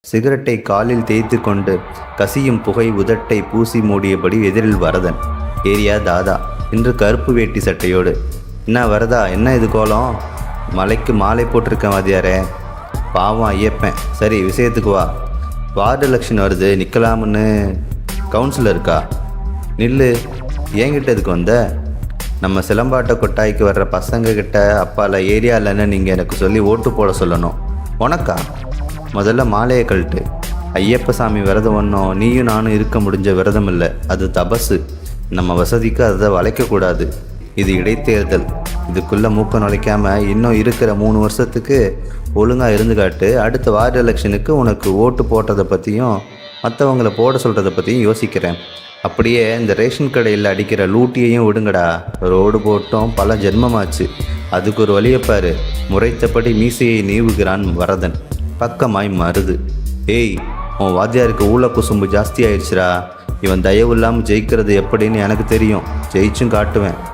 சிகரெட்டை காலில் தேய்த்து கொண்டு கசியும் புகை உதட்டை பூசி மூடியபடி எதிரில் வரதன். ஏரியா தாதா இன்று கருப்பு வேட்டி சட்டையோடு. என்ன வரதா, என்ன இது கோலம்? மலைக்கு மாலை போட்டிருக்கேன் வாத்தியாரே. பாவம் ஐயப்பன். சரி விஷயத்துக்கு வா. வார்டு எலெக்ஷன் வருது, நிற்கலாம்னு கவுன்சிலர் இருக்கா? நில்லு. ஏங்கிட்ட இதுக்கு வந்த? நம்ம சிலம்பாட்ட கொட்டாய்க்கு வர்ற பசங்க கிட்ட அப்பால ஏரியாவில்னு நீங்கள் எனக்கு சொல்லி ஓட்டு போட சொல்லணும். உனக்கா? முதல்ல மாலையை கழட்டு. ஐயப்ப சாமி விரதம் ஒன்றும் நீயும் நானும் இருக்க முடிஞ்ச விரதம் இல்லை, அது தபசு. நம்ம வசதிக்கு அதை வளைக்கக்கூடாது. இது இடைத்தேர்தல். இதுக்குள்ளே மூக்க நுழைக்காமல் இன்னும் இருக்கிற 3 வருஷத்துக்கு ஒழுங்காக இருந்து காட்டு. அடுத்த வார்டு எலெக்ஷனுக்கு உனக்கு ஓட்டு போட்டதை பற்றியும் மற்றவங்கள போட சொல்கிறத பற்றியும் யோசிக்கிறேன். அப்படியே இந்த ரேஷன் கடையில் அடிக்கிற லூட்டியையும் விடுங்கடா. ரோடு போட்டோம் பல ஜென்மமாச்சு, அதுக்கு ஒரு வழியப்பாரு. முறைத்தபடி மீசையை நீவுகிறான் வரதன். பக்கமாய் மருது. ஏய், உன் வாத்தியாருக்கு ஊழ குசும்பு ஜாஸ்தி ஆயிடுச்சுரா. இவன் தயவு இல்லாமல் ஜெயிக்கிறது எப்படின்னு எனக்கு தெரியும். ஜெயிச்சும் காட்டுவேன்.